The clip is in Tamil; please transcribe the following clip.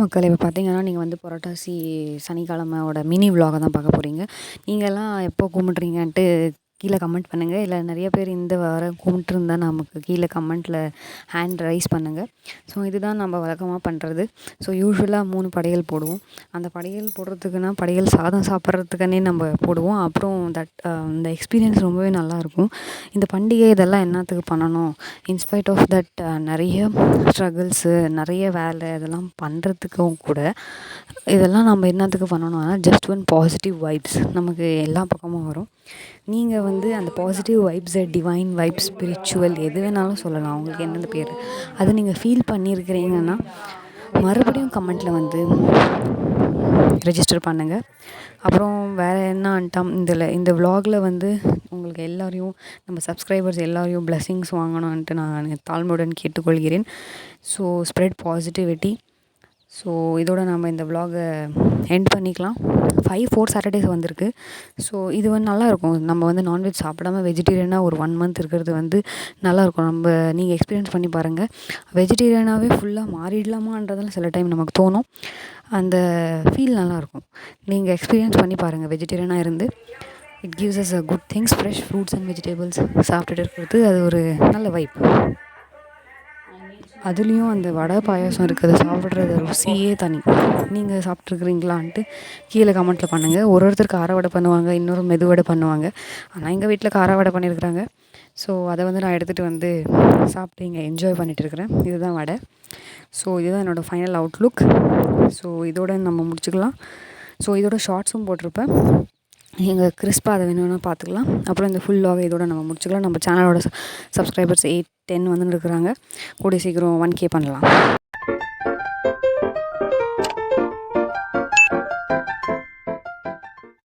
மக்களே! இப்போ பார்த்தீங்கன்னா, நீங்க வந்து புரட்டாசி சனிக்கிழமையோட மினி விலாக தான் பார்க்க போறீங்க. நீங்கலாம் எப்போ கும்பிட்றீங்கன்ட்டு கீழ கமெண்ட் பண்ணுங்க. இல்ல நெறைய பேர் இந்த வாரம் கும்பிட்டுருந்தா நமக்கு கீழ கமெண்ட்ல ஹேண்ட் ரைஸ் பண்ணுங்க. ஸோ இதுதான் நம்ம வழக்கமா பண்றது. ஸோ யூசுவலா 3 படையல் போடுவோம். அந்த படையல் போடுறதுக்குன்னா, படையல் சாதம் சாப்பிட்றதுக்குன்னே நம்ம போடுவோம். அப்புறம் இந்த எக்ஸ்பீரியன்ஸ் ரொம்பவே நல்லாயிருக்கும். இந்த பண்டிகை இதெல்லாம் என்னாத்துக்கு பண்ணணும்? இன்ஸ்பைட் ஆஃப் தட் நெறைய ஸ்ட்ரகிள்ஸு, நெறைய வேலை இதெல்லாம் பண்ணுறதுக்கும் கூட, இதெல்லாம் நம்ம என்னாத்துக்கு பண்ணணும்னா, ஜஸ்ட் ஒன் பாசிட்டிவ் வைப்ஸ் நமக்கு எல்லா பக்கமும் வரும். நீங்கள் வந்து அந்த பாசிட்டிவ் வைப்ஸை டிவைன் வைப்ஸ், ஸ்பிரிச்சுவல் எது வேணாலும் சொல்லலாம். உங்களுக்கு என்னென்ன பேர் அது நீங்கள் ஃபீல் பண்ணியிருக்கிறீங்கன்னா, மறுபடியும் கமெண்ட்டில் வந்து ரெஜிஸ்டர் பண்ணுங்கள். அப்புறம் வேறு என்ன இந்த விலாகில் வந்து உங்களுக்கு எல்லோரையும், நம்ம சப்ஸ்கிரைபர்ஸ் எல்லோரையும் பிளெஸ்ஸிங்ஸ் வாங்கணுன்ட்டு நான் தாழ்மையுடன் கேட்டுக்கொள்கிறேன். So spread positivity. ஸோ இதோட நம்ம இந்த விலாகை எண்ட் பண்ணிக்கலாம். 4 சாட்டர்டேஸ் வந்திருக்கு. ஸோ இது வந்து நல்லாயிருக்கும். நம்ம வந்து நான்வெஜ் சாப்பிடாம வெஜிடேரியனாக ஒரு 1 மந்த் இருக்கிறது வந்து நல்லாயிருக்கும். நீங்கள் எக்ஸ்பீரியன்ஸ் பண்ணி பாருங்கள். வெஜிடேரியனாகவே ஃபுல்லாக மாறிடலாமான்றதெல்லாம் சில டைம் நமக்கு தோணும். அந்த ஃபீல் நல்லாயிருக்கும். நீங்கள் எக்ஸ்பீரியன்ஸ் பண்ணி பாருங்கள். வெஜிடேரியனாக இருந்து it gives us a good things. Fresh fruits and vegetables சாப்பிட்டுட்டு இருக்கிறது அது ஒரு நல்ல வைப். அதுலேயும் அந்த வடை பாயாசம் இருக்கிறத சாப்பிட்றது ருசியே தனி. நீங்கள் சாப்பிட்ருக்குறீங்களான்ட்டு கீழே கமெண்ட்டில் பண்ணுங்கள். ஒருத்தர் கார வடை பண்ணுவாங்க, இன்னொரு மெது வடை பண்ணுவாங்க. ஆனால் எங்கள் வீட்டில் கார வடை பண்ணியிருக்கிறாங்க. ஸோ அதை வந்து நான் எடுத்துகிட்டு வந்து சாப்பிட்டு இங்கே என்ஜாய் பண்ணிகிட்டு இருக்கிறேன். இதுதான் வடை. ஸோ இதுதான் என்னோடய ஃபைனல் அவுட்லுக். ஸோ இதோட நம்ம முடிச்சுக்கலாம். ஸோ இதோட ஷார்ட்ஸும் போட்டிருப்பேன். நீங்கள் கிறிஸ்பாக அதை வேணும்னா பார்த்துக்கலாம். அப்புறம் இந்த ஃபுல் வ்லாகை இதோட நம்ம முடிச்சுக்கலாம். நம்ம சேனலோட சப்ஸ்கிரைபர்ஸ் 8-10 வந்துன்னு இருக்கிறாங்க. கூடிய சீக்கிரம் 1K பண்ணலாம்.